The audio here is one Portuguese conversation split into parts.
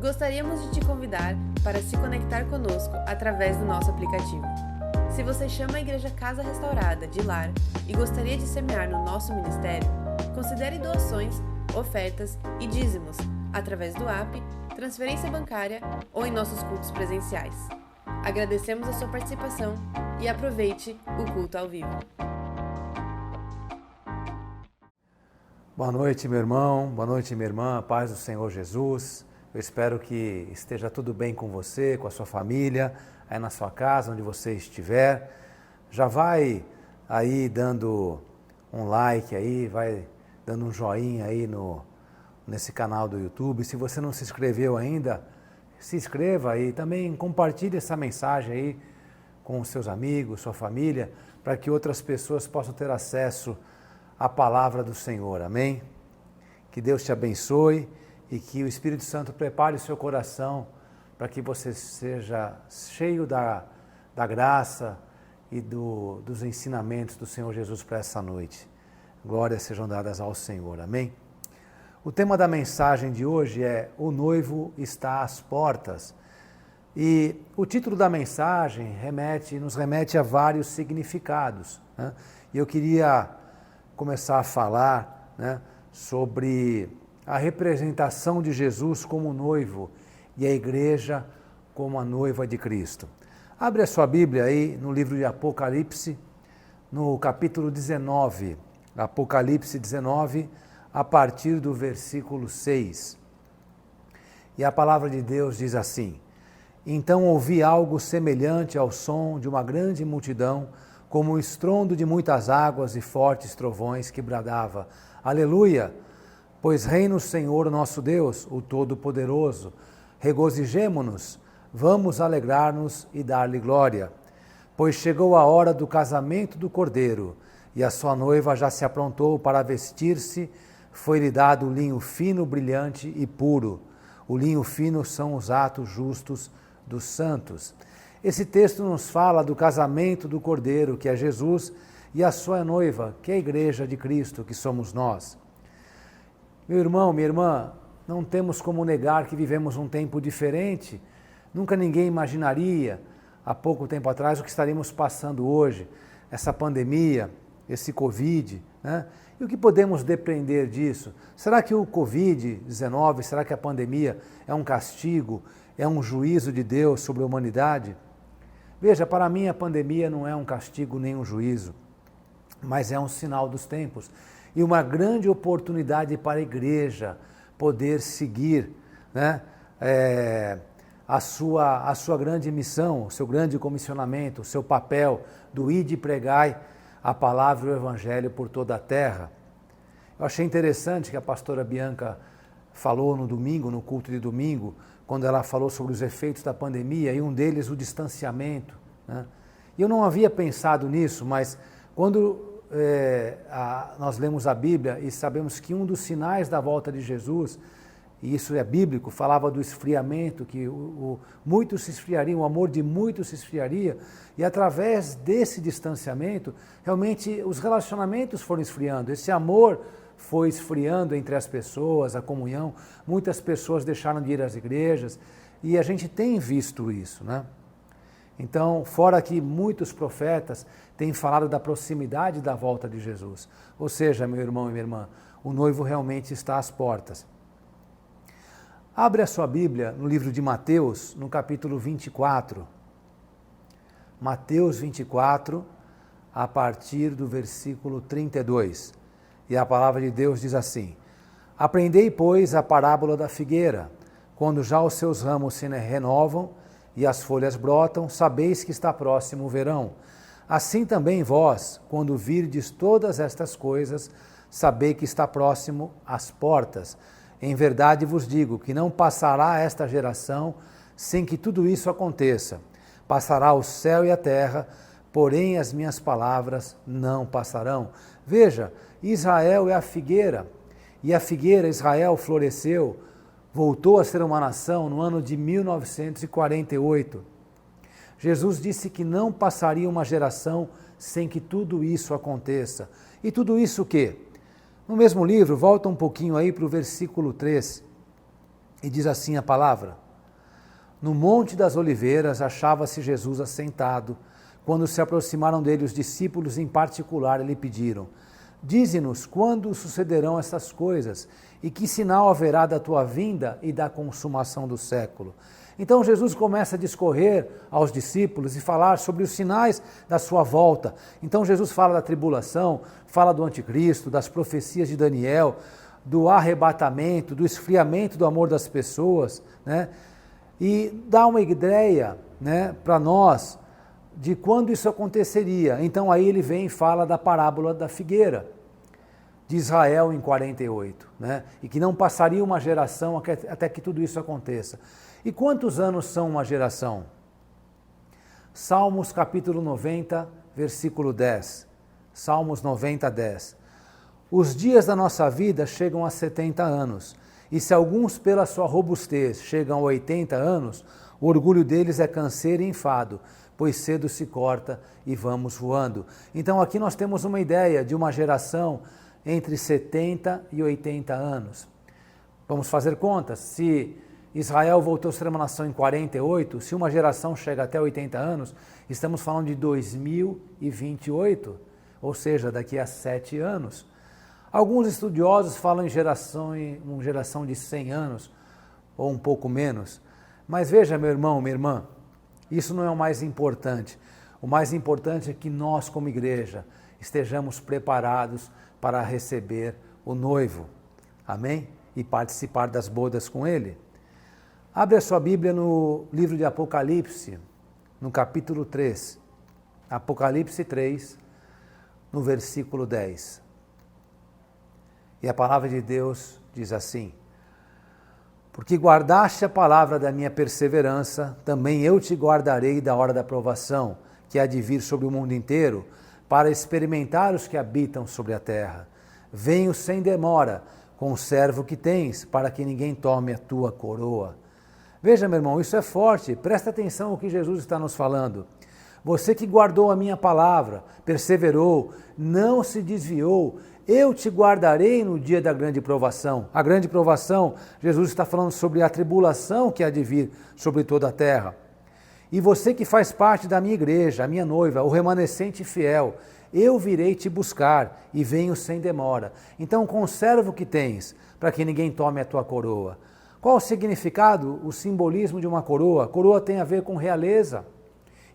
Gostaríamos de te convidar para se conectar conosco através do nosso aplicativo. Se você chama a Igreja Casa Restaurada de lar e gostaria de semear no nosso ministério, considere doações, ofertas e dízimos através do app, transferência bancária ou em nossos cultos presenciais. Agradecemos a sua participação e aproveite o culto ao vivo. Boa noite, meu irmão, boa noite, minha irmã, paz do Senhor Jesus. Eu espero que esteja tudo bem com você, com a sua família, aí na sua casa, onde você estiver. Já vai aí dando um like aí, vai dando um joinha aí nesse canal do YouTube. Se você não se inscreveu ainda, se inscreva aí. Também compartilhe essa mensagem aí com os seus amigos, sua família, para que outras pessoas possam ter acesso à palavra do Senhor. Amém? Que Deus te abençoe e que o Espírito Santo prepare o seu coração para que você seja cheio da graça e dos ensinamentos do Senhor Jesus para essa noite. Glórias sejam dadas ao Senhor. Amém? O tema da mensagem de hoje é O Noivo está às portas. E o título da mensagem nos remete a vários significados, né? E eu queria começar a falar, né, sobre a representação de Jesus como noivo e a igreja como a noiva de Cristo. Abre a sua Bíblia aí no livro de Apocalipse, no capítulo 19, Apocalipse 19, a partir do versículo 6. E a palavra de Deus diz assim: Então ouvi algo semelhante ao som de uma grande multidão, como o estrondo de muitas águas e fortes trovões, que bradava: Aleluia! Pois reina o Senhor nosso Deus, o Todo-Poderoso. Regozijemo-nos, vamos alegrar-nos e dar-lhe glória. Pois chegou a hora do casamento do Cordeiro, e a sua noiva já se aprontou para vestir-se. Foi-lhe dado o linho fino, brilhante e puro. O linho fino são os atos justos dos santos. Esse texto nos fala do casamento do Cordeiro, que é Jesus, e a sua noiva, que é a Igreja de Cristo, que somos nós. Meu irmão, minha irmã, não temos como negar que vivemos um tempo diferente. Nunca ninguém imaginaria, há pouco tempo atrás, o que estaríamos passando hoje, essa pandemia, esse Covid, né? E o que podemos depreender disso? Será que o Covid-19, será que a pandemia é um castigo, é um juízo de Deus sobre a humanidade? Veja, para mim a pandemia não é um castigo nem um juízo, mas é um sinal dos tempos e uma grande oportunidade para a igreja poder seguir, né, a sua grande missão, o seu grande comissionamento, o seu papel do ide e pregai a palavra e o evangelho por toda a terra. Eu achei interessante que a pastora Bianca falou no domingo, no culto de domingo, quando ela falou sobre os efeitos da pandemia, e um deles o distanciamento, né? Eu não havia pensado nisso, mas quando nós lemos a Bíblia e sabemos que um dos sinais da volta de Jesus, e isso é bíblico, falava do esfriamento, que muitos se esfriariam, o amor de muitos se esfriaria, e através desse distanciamento, realmente os relacionamentos foram esfriando, esse amor foi esfriando entre as pessoas, a comunhão, muitas pessoas deixaram de ir às igrejas, e a gente tem visto isso, né? Então, fora que muitos profetas têm falado da proximidade da volta de Jesus. Ou seja, meu irmão e minha irmã, o noivo realmente está às portas. Abre a sua Bíblia no livro de Mateus, no capítulo 24. Mateus 24, a partir do versículo 32. E a palavra de Deus diz assim: Aprendei, pois, a parábola da figueira. Quando já os seus ramos se renovam e as folhas brotam, sabeis que está próximo o verão. Assim também vós, quando virdes todas estas coisas, sabei que está próximo às portas. Em verdade vos digo que não passará esta geração sem que tudo isso aconteça. Passará o céu e a terra, porém as minhas palavras não passarão. Veja, Israel é a figueira, e a figueira, Israel, floresceu, voltou a ser uma nação no ano de 1948. Jesus disse que não passaria uma geração sem que tudo isso aconteça. E tudo isso o quê? No mesmo livro, volta um pouquinho aí para o versículo 3. E diz assim a palavra: no Monte das Oliveiras achava-se Jesus assentado. Quando se aproximaram dele os discípulos em particular, lhe pediram: dize-nos quando sucederão estas coisas e que sinal haverá da tua vinda e da consumação do século. Então Jesus começa a discorrer aos discípulos e falar sobre os sinais da sua volta. Então Jesus fala da tribulação, fala do anticristo, das profecias de Daniel, do arrebatamento, do esfriamento do amor das pessoas, né? E dá uma ideia, né, para nós de quando isso aconteceria. Então aí ele vem e fala da parábola da figueira de Israel em 48, né? E que não passaria uma geração até que tudo isso aconteça. E quantos anos são uma geração? Salmos capítulo 90, versículo 10. Salmos 90, 10. Os dias da nossa vida chegam a 70 anos, e se alguns pela sua robustez chegam a 80 anos, o orgulho deles é canseiro e enfado, pois cedo se corta e vamos voando. Então aqui nós temos uma ideia de uma geração entre 70 e 80 anos. Vamos fazer contas. Se Israel voltou a ser uma nação em 48, se uma geração chega até 80 anos, estamos falando de 2028, ou seja, daqui a 7 anos. Alguns estudiosos falam em uma geração de 100 anos, ou um pouco menos. Mas veja, meu irmão, minha irmã, isso não é o mais importante. O mais importante é que nós, como igreja, estejamos preparados para receber o noivo. Amém? E participar das bodas com ele. Abre a sua Bíblia no livro de Apocalipse, no capítulo 3. Apocalipse 3, no versículo 10. E a palavra de Deus diz assim: porque guardaste a palavra da minha perseverança, também eu te guardarei da hora da provação, que há de vir sobre o mundo inteiro, para experimentar os que habitam sobre a terra. Venho sem demora, conserva o que tens, para que ninguém tome a tua coroa. Veja, meu irmão, isso é forte, presta atenção no que Jesus está nos falando. Você que guardou a minha palavra, perseverou, não se desviou, eu te guardarei no dia da grande provação. A grande provação, Jesus está falando sobre a tribulação que há de vir sobre toda a terra. E você que faz parte da minha igreja, a minha noiva, o remanescente fiel, eu virei te buscar e venho sem demora. Então conserva o que tens, para que ninguém tome a tua coroa. Qual o significado, o simbolismo de uma coroa? A coroa tem a ver com realeza.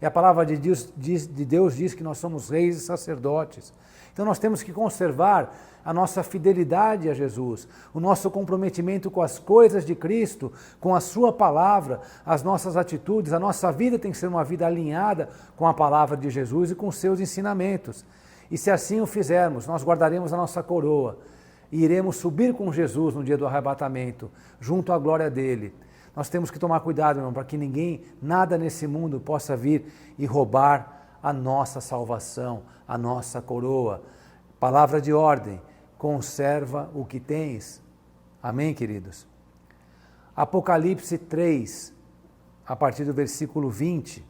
E a palavra de Deus diz que nós somos reis e sacerdotes. Então nós temos que conservar a nossa fidelidade a Jesus, o nosso comprometimento com as coisas de Cristo, com a sua palavra, as nossas atitudes, a nossa vida tem que ser uma vida alinhada com a palavra de Jesus e com os seus ensinamentos. E se assim o fizermos, nós guardaremos a nossa coroa e iremos subir com Jesus no dia do arrebatamento, junto à glória dele. Nós temos que tomar cuidado, irmão, para que ninguém, nada nesse mundo possa vir e roubar a nossa salvação, a nossa coroa. Palavra de ordem, conserva o que tens. Amém, queridos? Apocalipse 3, a partir do versículo 20,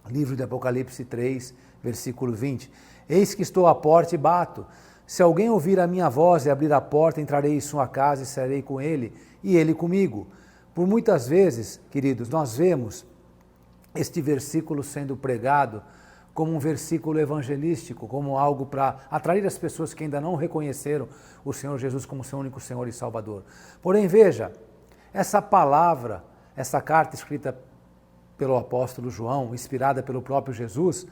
livro de Apocalipse 3, versículo 20. Eis que estou à porta e bato. Se alguém ouvir a minha voz e abrir a porta, entrarei em sua casa e serei com ele, e ele comigo. Por muitas vezes, queridos, nós vemos este versículo sendo pregado como um versículo evangelístico, como algo para atrair as pessoas que ainda não reconheceram o Senhor Jesus como seu único Senhor e Salvador. Porém, veja, essa palavra, essa carta escrita pelo apóstolo João, inspirada pelo próprio Jesus,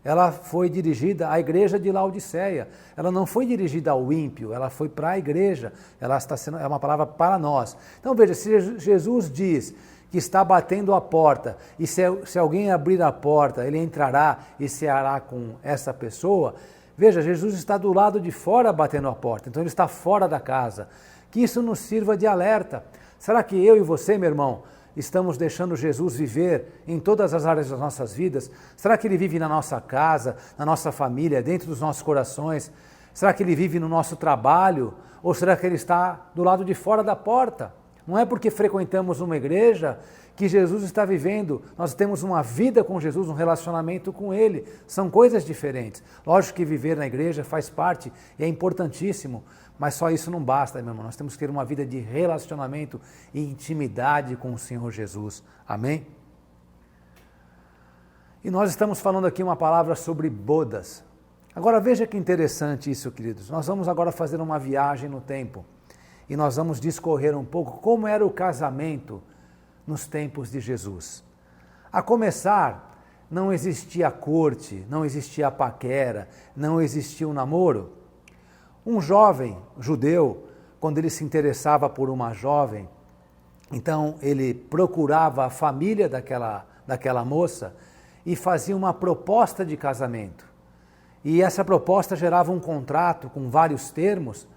ela foi dirigida à igreja de Laodiceia. Ela não foi dirigida ao ímpio, ela foi para a igreja. Ela está sendo, é uma palavra para nós. Então veja, se Jesus diz que está batendo a porta, e se alguém abrir a porta, ele entrará e ceará com essa pessoa, veja, Jesus está do lado de fora batendo a porta, então ele está fora da casa. Que isso nos sirva de alerta. Será que eu e você, meu irmão, estamos deixando Jesus viver em todas as áreas das nossas vidas? Será que ele vive na nossa casa, na nossa família, dentro dos nossos corações? Será que ele vive no nosso trabalho? Ou será que ele está do lado de fora da porta? Não é porque frequentamos uma igreja que Jesus está vivendo. Nós temos uma vida com Jesus, um relacionamento com Ele. São coisas diferentes. Lógico que viver na igreja faz parte e é importantíssimo, Mas só isso não basta, meu irmão. Nós temos que ter uma vida de relacionamento e intimidade com o Senhor Jesus. Amém? E nós estamos falando aqui uma palavra sobre bodas. Agora veja que interessante isso, queridos. Nós vamos agora fazer uma viagem no tempo e nós vamos discorrer um pouco como era o casamento nos tempos de Jesus. A começar, não existia corte, não existia paquera, não existia um namoro. Um jovem judeu, quando ele se interessava por uma jovem, então ele procurava a família daquela moça e fazia uma proposta de casamento. E essa proposta gerava um contrato com vários termos,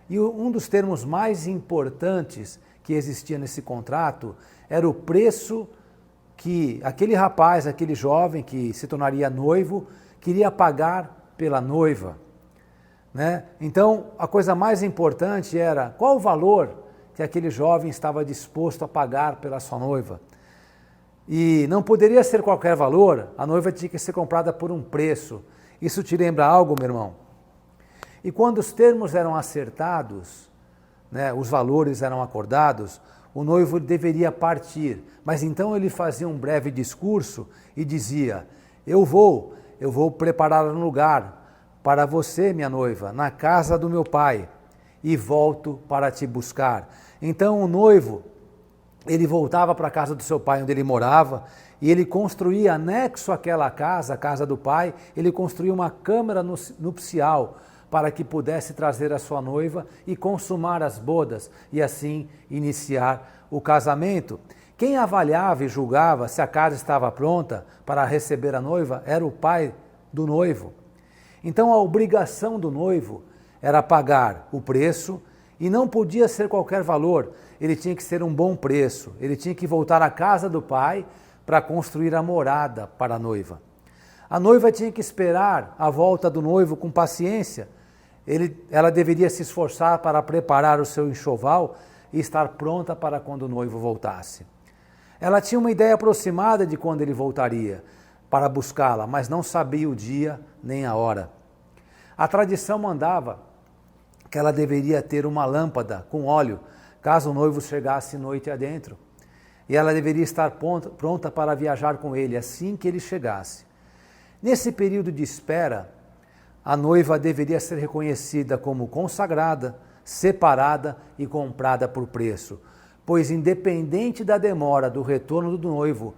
e um dos termos mais importantes que existia nesse contrato era o preço que aquele rapaz, aquele jovem que se tornaria noivo, queria pagar pela noiva. Né? Então, a coisa mais importante era qual o valor que aquele jovem estava disposto a pagar pela sua noiva. E não poderia ser qualquer valor, a noiva tinha que ser comprada por um preço. Isso te lembra algo, meu irmão? E quando os termos eram acertados, né, os valores eram acordados, o noivo deveria partir. Mas então ele fazia um breve discurso e dizia: eu vou preparar um lugar para você, minha noiva, na casa do meu pai, e volto para te buscar. Então o noivo, ele voltava para a casa do seu pai, onde ele morava, e ele construía anexo àquela casa, a casa do pai, ele construía uma câmara nupcial para que pudesse trazer a sua noiva e consumar as bodas, e assim iniciar o casamento. Quem avaliava e julgava se a casa estava pronta para receber a noiva era o pai do noivo. Então a obrigação do noivo era pagar o preço, e não podia ser qualquer valor, ele tinha que ser um bom preço, ele tinha que voltar à casa do pai para construir a morada para a noiva. A noiva tinha que esperar a volta do noivo com paciência, ela deveria se esforçar para preparar o seu enxoval e estar pronta para quando o noivo voltasse. Ela tinha uma ideia aproximada de quando ele voltaria para buscá-la, mas não sabia o dia nem a hora. A tradição mandava que ela deveria ter uma lâmpada com óleo, caso o noivo chegasse noite adentro. E ela deveria estar pronta para viajar com ele assim que ele chegasse. Nesse período de espera, a noiva deveria ser reconhecida como consagrada, separada e comprada por preço, pois independente da demora do retorno do noivo,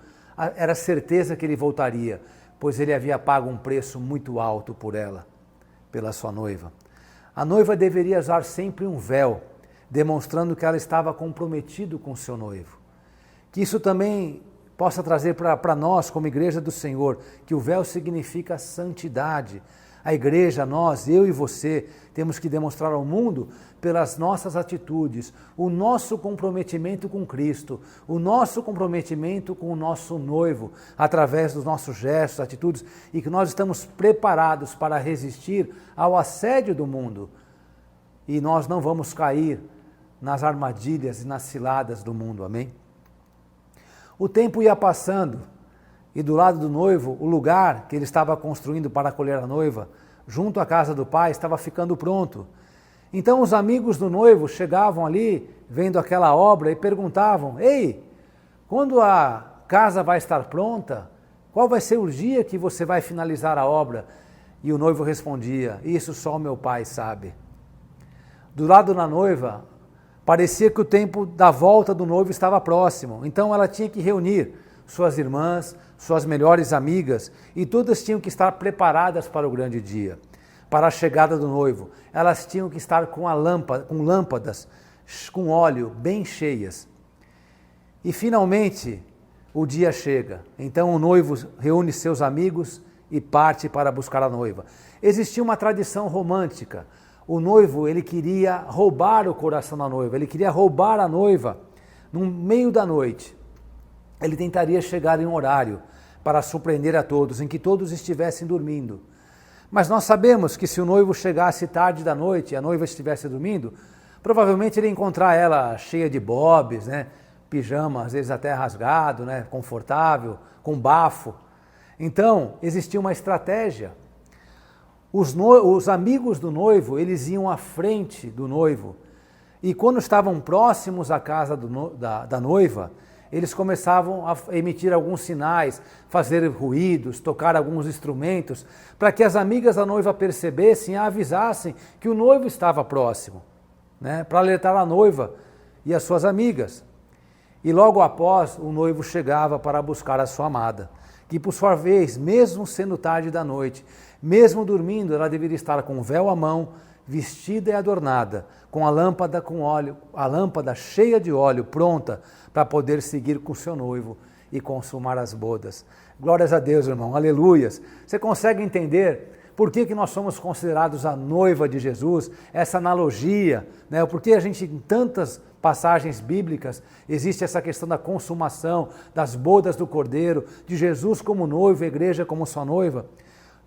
era certeza que ele voltaria, pois ele havia pago um preço muito alto por ela, pela sua noiva. A noiva deveria usar sempre um véu, demonstrando que ela estava comprometida com seu noivo. Que isso também possa trazer para nós, como igreja do Senhor, que o véu significa santidade. A igreja, nós, eu e você, temos que demonstrar ao mundo, pelas nossas atitudes, o nosso comprometimento com Cristo, o nosso comprometimento com o nosso noivo, através dos nossos gestos, atitudes, e que nós estamos preparados para resistir ao assédio do mundo. E nós não vamos cair nas armadilhas e nas ciladas do mundo, amém? O tempo ia passando, e do lado do noivo, o lugar que ele estava construindo para acolher a noiva, junto à casa do pai, estava ficando pronto. Então os amigos do noivo chegavam ali, vendo aquela obra, e perguntavam: ei, quando a casa vai estar pronta? Qual vai ser o dia que você vai finalizar a obra? E o noivo respondia: isso só o meu pai sabe. Do lado da noiva, parecia que o tempo da volta do noivo estava próximo, então ela tinha que reunir suas irmãs, suas melhores amigas, e todas tinham que estar preparadas para o grande dia, para a chegada do noivo. Elas tinham que estar com lâmpadas, com óleo bem cheias. E finalmente o dia chega, então o noivo reúne seus amigos e parte para buscar a noiva. Existia uma tradição romântica. O noivo, ele queria roubar o coração da noiva, ele queria roubar a noiva no meio da noite. Ele tentaria chegar em um horário para surpreender a todos, em que todos estivessem dormindo. Mas nós sabemos que se o noivo chegasse tarde da noite e a noiva estivesse dormindo, provavelmente ele ia encontrar ela cheia de bobs, né? Pijama, às vezes até rasgado, né? Confortável, com bafo. Então, existia uma estratégia. Os amigos do noivo, eles iam à frente do noivo. E quando estavam próximos à casa da noiva, eles começavam a emitir alguns sinais, fazer ruídos, tocar alguns instrumentos, para que as amigas da noiva percebessem e avisassem que o noivo estava próximo, né? Para alertar a noiva e as suas amigas. E logo após, o noivo chegava para buscar a sua amada, que por sua vez, mesmo sendo tarde da noite, mesmo dormindo, ela deveria estar com o véu à mão, vestida e adornada, com a lâmpada com óleo, a lâmpada cheia de óleo, pronta para poder seguir com seu noivo e consumar as bodas. Glórias a Deus, irmão, aleluias. Você consegue entender por que nós somos considerados a noiva de Jesus? Essa analogia, né? Porque a gente, em tantas passagens bíblicas, existe essa questão da consumação, das bodas do Cordeiro, de Jesus como noivo, a igreja como sua noiva.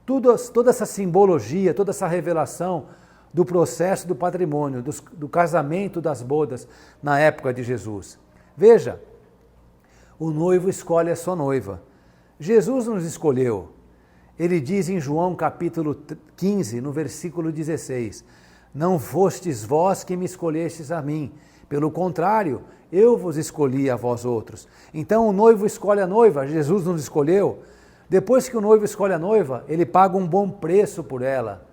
Toda essa simbologia, toda essa revelação do processo do patrimônio, do casamento, das bodas na época de Jesus. Veja, o noivo escolhe a sua noiva. Jesus nos escolheu. Ele diz em João capítulo 15, no versículo 16, não fostes vós que me escolhestes a mim, pelo contrário, eu vos escolhi a vós outros. Então o noivo escolhe a noiva, Jesus nos escolheu. Depois que o noivo escolhe a noiva, ele paga um bom preço por ela.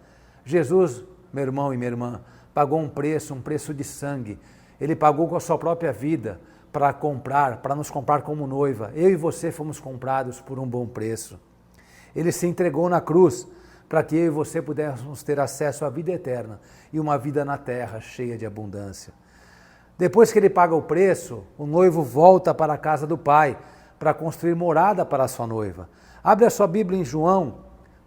Jesus, meu irmão e minha irmã, pagou um preço de sangue. Ele pagou com a sua própria vida para nos comprar como noiva. Eu e você fomos comprados por um bom preço. Ele se entregou na cruz para que eu e você pudéssemos ter acesso à vida eterna e uma vida na terra cheia de abundância. Depois que ele paga o preço, o noivo volta para a casa do Pai para construir morada para a sua noiva. Abre a sua Bíblia em João,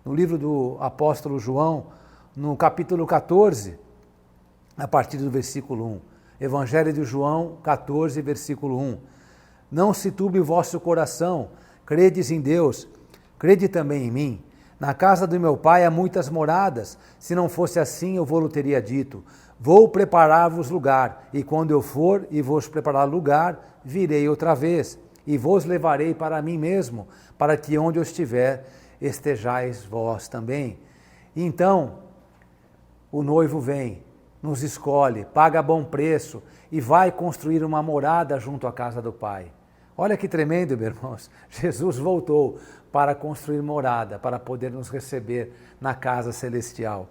no livro do apóstolo João, no capítulo 14, a partir do versículo 1. Evangelho de João 14, versículo 1. Não se turbe o vosso coração, credes em Deus, crede também em mim. Na casa do meu Pai há muitas moradas, se não fosse assim eu vou-lo teria dito. Vou preparar-vos lugar, e quando eu for e vos preparar lugar, virei outra vez, e vos levarei para mim mesmo, para que onde eu estiver, estejais vós também. Então, o noivo vem, nos escolhe, paga bom preço e vai construir uma morada junto à casa do Pai. Olha que tremendo, meus irmãos. Jesus voltou para construir morada, para poder nos receber na casa celestial.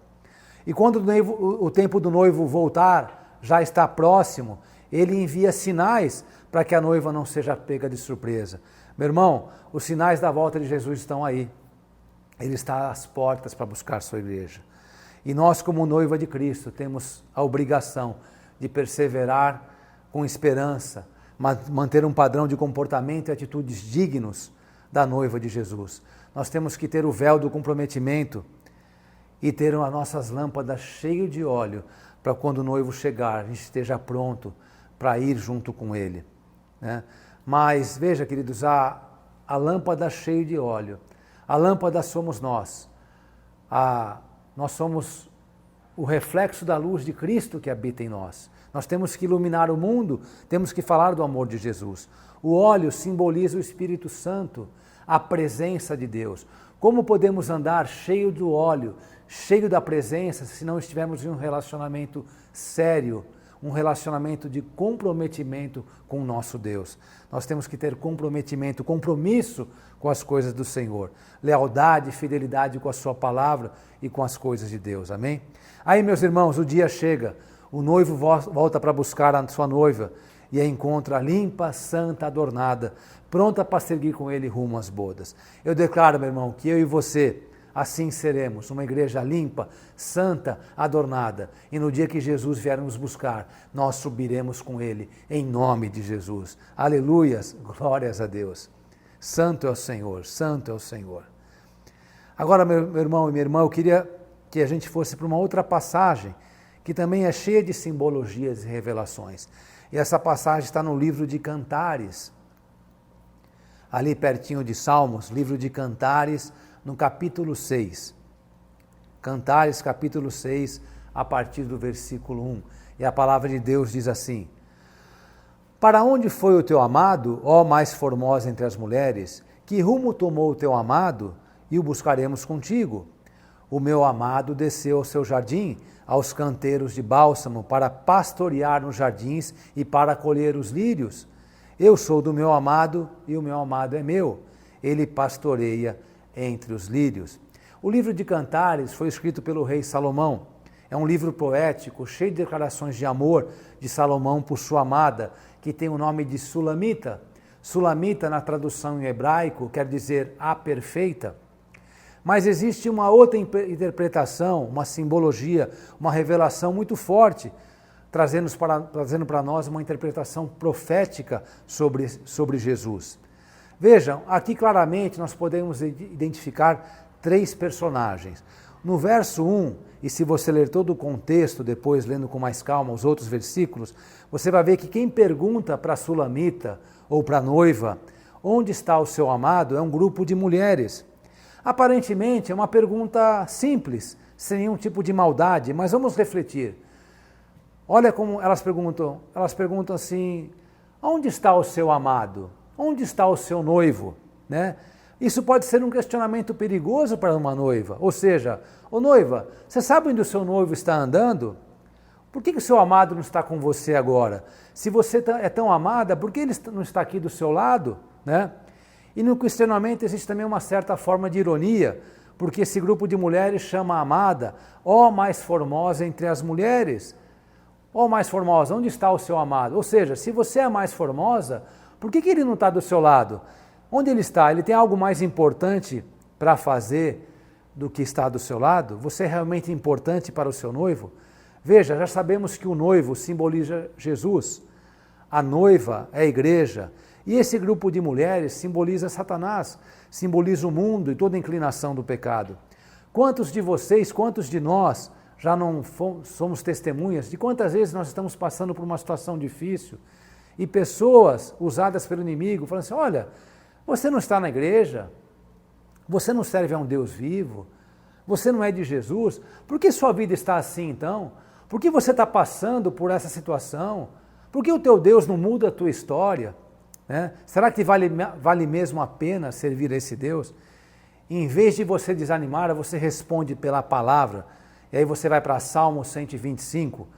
E quando o tempo do noivo voltar já está próximo, ele envia sinais para que a noiva não seja pega de surpresa. Meu irmão, os sinais da volta de Jesus estão aí. Ele está às portas para buscar sua igreja. E nós, como noiva de Cristo, temos a obrigação de perseverar com esperança, manter um padrão de comportamento e atitudes dignos da noiva de Jesus. Nós temos que ter o véu do comprometimento e ter as nossas lâmpadas cheias de óleo para quando o noivo chegar, a gente esteja pronto para ir junto com ele, né? Mas veja, queridos, a lâmpada cheia de óleo, a lâmpada somos nós. Nós somos o reflexo da luz de Cristo que habita em nós. Nós temos que iluminar o mundo, temos que falar do amor de Jesus. O óleo simboliza o Espírito Santo, a presença de Deus. Como podemos andar cheio do óleo, cheio da presença, se não estivermos em um relacionamento sério, um relacionamento de comprometimento com o nosso Deus? Nós temos que ter comprometimento, compromisso com as coisas do Senhor, lealdade, fidelidade com a sua palavra e com as coisas de Deus, amém? Aí, meus irmãos, o dia chega, o noivo volta para buscar a sua noiva e a encontra limpa, santa, adornada, pronta para seguir com ele rumo às bodas. Eu declaro, meu irmão, que eu e você, assim seremos, uma igreja limpa, santa, adornada. E no dia que Jesus vier nos buscar, nós subiremos com ele, em nome de Jesus. Aleluias, glórias a Deus. Santo é o Senhor, santo é o Senhor. Agora, meu irmão e minha irmã, eu queria que a gente fosse para uma outra passagem, que também é cheia de simbologias e revelações. E essa passagem está no livro de Cantares, ali pertinho de Salmos, livro de Cantares, no capítulo 6. Cantares, capítulo 6, a partir do versículo 1. E a palavra de Deus diz assim: Para onde foi o teu amado, ó mais formosa entre as mulheres? Que rumo tomou o teu amado? E o buscaremos contigo. O meu amado desceu ao seu jardim, aos canteiros de bálsamo, para pastorear nos jardins e para colher os lírios. Eu sou do meu amado e o meu amado é meu. Ele pastoreia entre os lírios. O livro de Cantares foi escrito pelo rei Salomão. É um livro poético, cheio de declarações de amor de Salomão por sua amada, que tem o nome de Sulamita. Sulamita, na tradução em hebraico, quer dizer a perfeita. Mas existe uma outra interpretação, uma simbologia, uma revelação muito forte, trazendo para nós uma interpretação profética sobre Jesus. Vejam, aqui claramente nós podemos identificar 3 personagens. No verso 1, e se você ler todo o contexto, depois lendo com mais calma os outros versículos, você vai ver que quem pergunta para a Sulamita ou para a noiva, onde está o seu amado, é um grupo de mulheres. Aparentemente é uma pergunta simples, sem nenhum tipo de maldade, mas vamos refletir. Olha como elas perguntam assim, onde está o seu amado? Onde está o seu noivo? Né? Isso pode ser um questionamento perigoso para uma noiva, ou seja, ô noiva, você sabe onde o seu noivo está andando? Por que o seu amado não está com você agora? Se você é tão amada, por que ele não está aqui do seu lado? Né? E no questionamento existe também uma certa forma de ironia, porque esse grupo de mulheres chama a amada, ó mais formosa entre as mulheres. Ó mais formosa, onde está o seu amado? Ou seja, se você é a mais formosa, por que ele não está do seu lado? Onde ele está? Ele tem algo mais importante para fazer do que está do seu lado? Você é realmente importante para o seu noivo? Veja, já sabemos que o noivo simboliza Jesus, a noiva é a igreja, e esse grupo de mulheres simboliza Satanás, simboliza o mundo e toda a inclinação do pecado. Quantos de vocês, quantos de nós já não somos testemunhas de quantas vezes nós estamos passando por uma situação difícil e pessoas usadas pelo inimigo falando assim, olha, você não está na igreja, você não serve a um Deus vivo, você não é de Jesus, por que sua vida está assim então? Por que você está passando por essa situação? Por que o teu Deus não muda a tua história? Né? Será que vale mesmo a pena servir a esse Deus? E em vez de você desanimar, você responde pela palavra. E aí você vai para Salmo 125.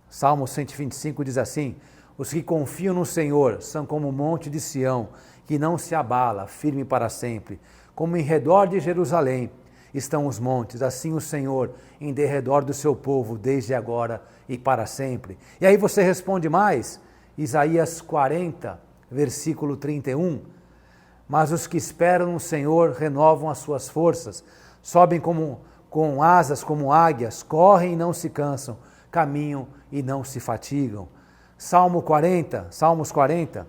Salmo 125 diz assim, os que confiam no Senhor são como o monte de Sião, que não se abala, firme para sempre. Como em redor de Jerusalém estão os montes, assim o Senhor em derredor do seu povo, desde agora e para sempre. E aí você responde mais, Isaías 40, versículo 31, mas os que esperam no Senhor renovam as suas forças, sobem com asas como águias, correm e não se cansam, caminham e não se fatigam. Salmos 40,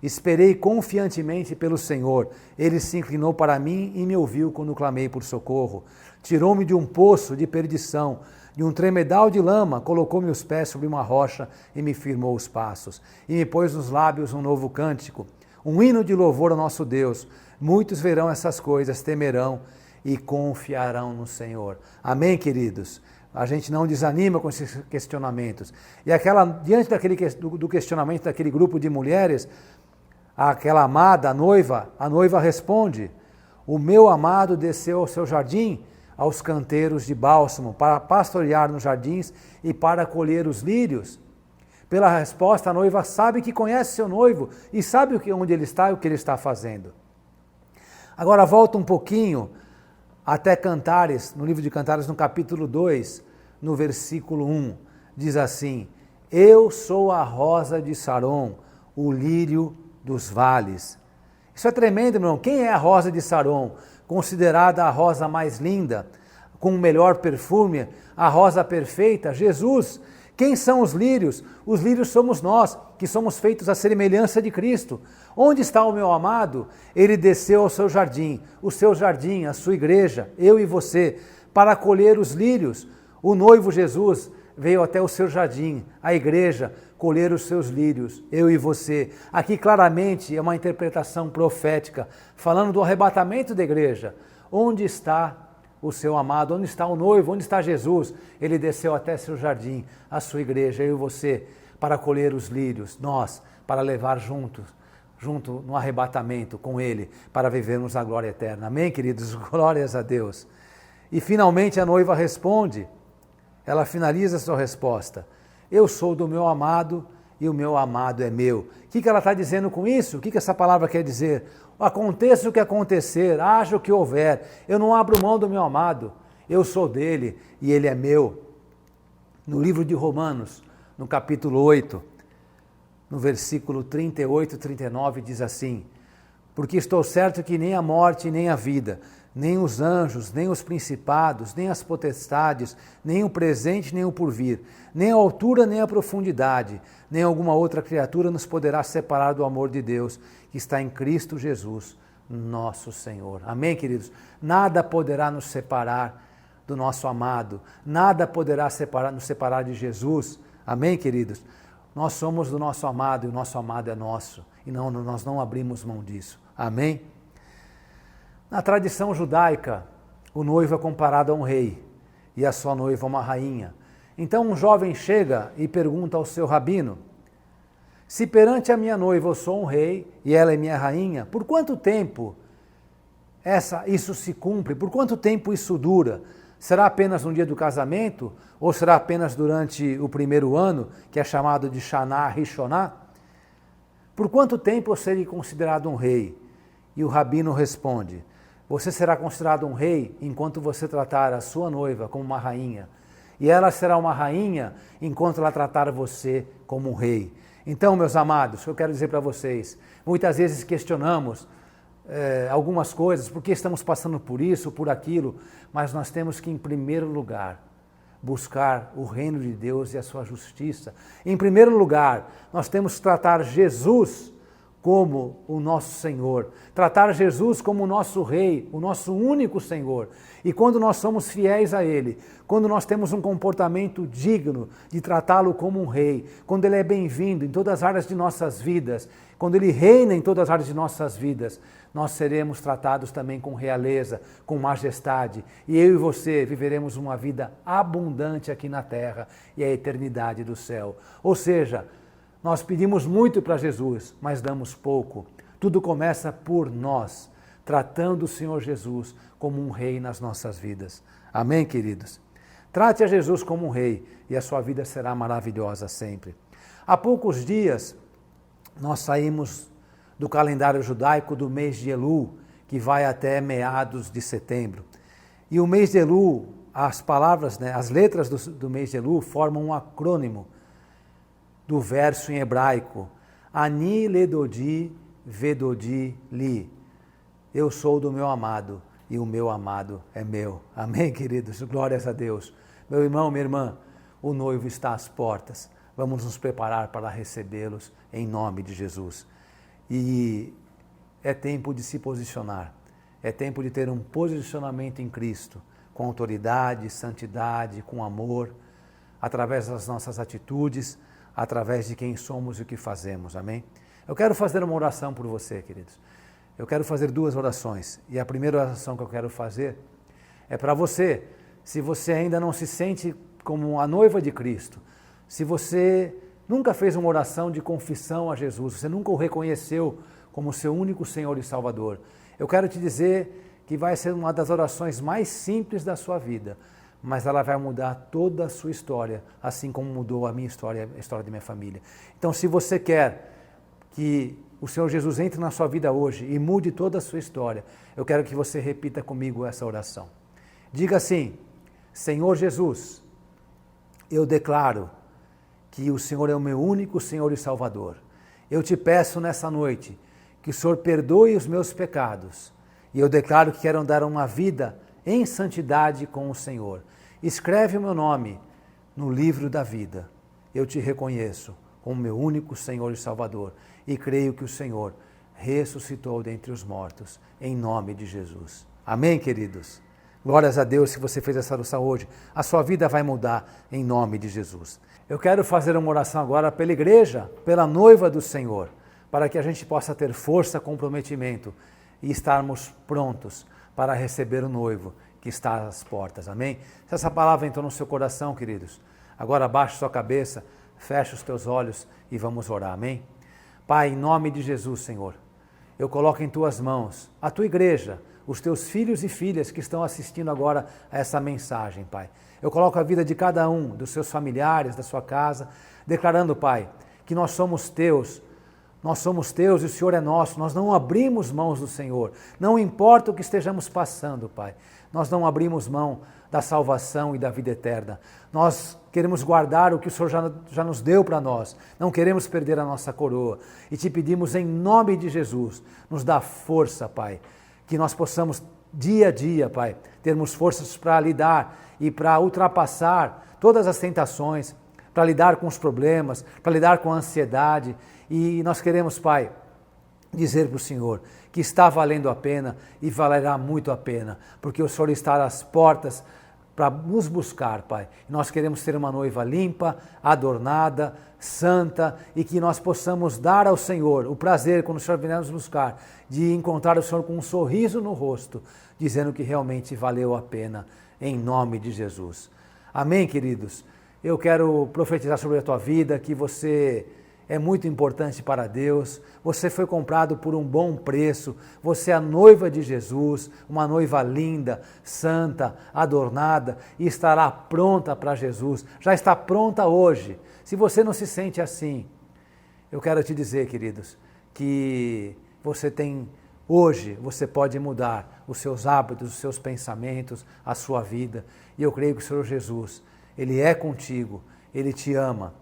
esperei confiantemente pelo Senhor, ele se inclinou para mim e me ouviu quando clamei por socorro. Tirou-me de um poço de perdição, de um tremedal de lama, colocou-me os pés sobre uma rocha e me firmou os passos. E me pôs nos lábios um novo cântico, um hino de louvor ao nosso Deus. Muitos verão essas coisas, temerão e confiarão no Senhor. Amém, queridos? A gente não desanima com esses questionamentos. E diante do questionamento daquele grupo de mulheres, aquela amada, a noiva responde, o meu amado desceu ao seu jardim, aos canteiros de bálsamo, para pastorear nos jardins e para colher os lírios. Pela resposta, a noiva sabe que conhece seu noivo e sabe onde ele está e o que ele está fazendo. Agora volta um pouquinho até Cantares, no livro de Cantares, no capítulo 2, no versículo 1, diz assim, eu sou a rosa de Saron, o lírio dos vales. Isso é tremendo, irmão. Quem é a rosa de Saron? Considerada a rosa mais linda, com o melhor perfume, a rosa perfeita, Jesus. Quem são os lírios? Os lírios somos nós, que somos feitos à semelhança de Cristo. Onde está o meu amado? Ele desceu ao seu jardim, a sua igreja, eu e você, para colher os lírios. O noivo Jesus veio até o seu jardim, a igreja, colher os seus lírios, eu e você. Aqui claramente é uma interpretação profética, falando do arrebatamento da igreja. Onde está o seu amado? Onde está o noivo? Onde está Jesus? Ele desceu até seu jardim, a sua igreja, eu e você, para colher os lírios, nós, para levar junto no arrebatamento com ele, para vivermos a glória eterna. Amém, queridos? Glórias a Deus. E finalmente a noiva responde, ela finaliza a sua resposta. Eu sou do meu amado e o meu amado é meu. O que ela está dizendo com isso? O que essa palavra quer dizer? Aconteça o que acontecer, haja o que houver, eu não abro mão do meu amado, eu sou dele e ele é meu. No livro de Romanos, no capítulo 8, no versículo 38 e 39, diz assim: porque estou certo que nem a morte, nem a vida, nem os anjos, nem os principados, nem as potestades, nem o presente, nem o porvir, nem a altura, nem a profundidade, nem alguma outra criatura nos poderá separar do amor de Deus, que está em Cristo Jesus, nosso Senhor. Amém, queridos? Nada poderá nos separar do nosso amado, nada poderá nos separar de Jesus. Amém, queridos? Nós somos do nosso amado e o nosso amado é nosso, e nós não abrimos mão disso. Amém? Na tradição judaica, o noivo é comparado a um rei e a sua noiva a uma rainha. Então um jovem chega e pergunta ao seu rabino: se perante a minha noiva eu sou um rei e ela é minha rainha, por quanto tempo isso se cumpre? Por quanto tempo isso dura? Será apenas no dia do casamento ou será apenas durante o primeiro ano, que é chamado de Shana Rishoná? Por quanto tempo eu serei considerado um rei? E o rabino responde: você será considerado um rei enquanto você tratar a sua noiva como uma rainha, e ela será uma rainha enquanto ela tratar você como um rei. Então, meus amados, o que eu quero dizer para vocês, muitas vezes questionamos algumas coisas, porque estamos passando por isso, por aquilo, mas nós temos que, em primeiro lugar, buscar o reino de Deus e a sua justiça. Em primeiro lugar, nós temos que tratar Jesus como o nosso Senhor, tratar Jesus como o nosso Rei, o nosso único Senhor. E quando nós somos fiéis a Ele, quando nós temos um comportamento digno de tratá-lo como um Rei, quando Ele é bem-vindo em todas as áreas de nossas vidas, quando Ele reina em todas as áreas de nossas vidas, nós seremos tratados também com realeza, com majestade, e eu e você viveremos uma vida abundante aqui na terra e a eternidade do céu. Ou seja, nós pedimos muito para Jesus, mas damos pouco. Tudo começa por nós, tratando o Senhor Jesus como um rei nas nossas vidas. Amém, queridos? Trate a Jesus como um rei e a sua vida será maravilhosa sempre. Há poucos dias, nós saímos do calendário judaico do mês de Elul, que vai até meados de setembro. E o mês de Elul, as palavras, as letras do mês de Elul formam um acrônimo do verso em hebraico, Ani ledodi vedodi li. Eu sou do meu amado e o meu amado é meu. Amém, queridos? Glórias a Deus. Meu irmão, minha irmã, o noivo está às portas. Vamos nos preparar para recebê-los em nome de Jesus. E é tempo de se posicionar. É tempo de ter um posicionamento em Cristo, com autoridade, santidade, com amor, através das nossas atitudes, através de quem somos e o que fazemos, amém? Eu quero fazer uma oração por você, queridos. Eu quero fazer duas orações. E a primeira oração que eu quero fazer é para você. Se você ainda não se sente como a noiva de Cristo, se você nunca fez uma oração de confissão a Jesus, você nunca o reconheceu como seu único Senhor e Salvador, eu quero te dizer que vai ser uma das orações mais simples da sua vida, mas ela vai mudar toda a sua história, assim como mudou a minha história, a história da minha família. Então, se você quer que o Senhor Jesus entre na sua vida hoje e mude toda a sua história, eu quero que você repita comigo essa oração. Diga assim: Senhor Jesus, eu declaro que o Senhor é o meu único Senhor e Salvador. Eu te peço nessa noite que o Senhor perdoe os meus pecados e eu declaro que quero dar uma vida em santidade com o Senhor. Escreve o meu nome no livro da vida. Eu te reconheço como meu único Senhor e Salvador e creio que o Senhor ressuscitou dentre os mortos, em nome de Jesus. Amém, queridos? Glórias a Deus, se você fez essa oração hoje, a sua vida vai mudar em nome de Jesus. Eu quero fazer uma oração agora pela igreja, pela noiva do Senhor, para que a gente possa ter força, comprometimento e estarmos prontos para receber o noivo que está às portas, amém? Se essa palavra entrou no seu coração, queridos, agora abaixe sua cabeça, feche os teus olhos e vamos orar, amém? Pai, em nome de Jesus, Senhor, eu coloco em tuas mãos a tua igreja, os teus filhos e filhas que estão assistindo agora a essa mensagem, Pai. Eu coloco a vida de cada um, dos seus familiares, da sua casa, declarando, Pai, que nós somos teus e o Senhor é nosso. Nós não abrimos mãos do Senhor, não importa o que estejamos passando, Pai. Nós não abrimos mão da salvação e da vida eterna. Nós queremos guardar o que o Senhor já nos deu para nós. Não queremos perder a nossa coroa. E te pedimos em nome de Jesus, nos dá força, Pai, que nós possamos dia a dia, Pai, termos forças para lidar e para ultrapassar todas as tentações, para lidar com os problemas, para lidar com a ansiedade. E nós queremos, Pai, dizer para o Senhor que está valendo a pena e valerá muito a pena, porque o Senhor está às portas para nos buscar, Pai. Nós queremos ter uma noiva limpa, adornada, santa, e que nós possamos dar ao Senhor o prazer, quando o Senhor vier nos buscar, de encontrar o Senhor com um sorriso no rosto, dizendo que realmente valeu a pena, em nome de Jesus. Amém, queridos? Eu quero profetizar sobre a tua vida que você é muito importante para Deus, você foi comprado por um bom preço, você é a noiva de Jesus, uma noiva linda, santa, adornada e estará pronta para Jesus, já está pronta hoje. Se você não se sente assim, eu quero te dizer, queridos, que hoje você pode mudar os seus hábitos, os seus pensamentos, a sua vida. E eu creio que o Senhor Jesus, Ele é contigo, Ele te ama.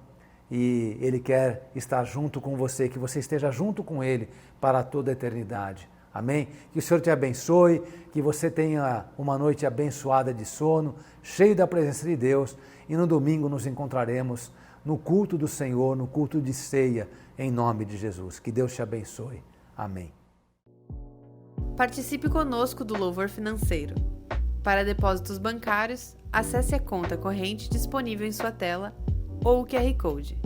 E Ele quer estar junto com você, que você esteja junto com Ele para toda a eternidade. Amém? Que o Senhor te abençoe, que você tenha uma noite abençoada de sono, cheio da presença de Deus, e no domingo nos encontraremos no culto do Senhor, no culto de ceia, em nome de Jesus. Que Deus te abençoe. Amém. Participe conosco do Louvor Financeiro. Para depósitos bancários, acesse a conta corrente disponível em sua tela ou o QR Code.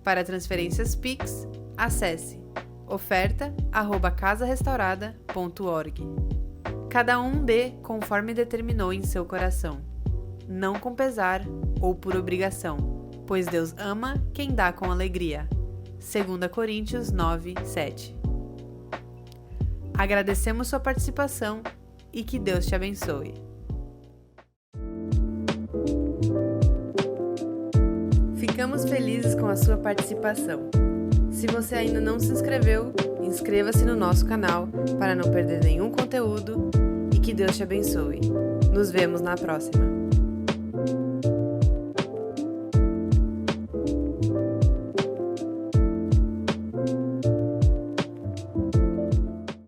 Para transferências Pix, acesse oferta@casarestaurada.org. Cada um dê conforme determinou em seu coração, não com pesar ou por obrigação, pois Deus ama quem dá com alegria. 2 Coríntios 9:7. Agradecemos sua participação e que Deus te abençoe. Ficamos felizes com a sua participação. Se você ainda não se inscreveu, inscreva-se no nosso canal para não perder nenhum conteúdo e que Deus te abençoe. Nos vemos na próxima.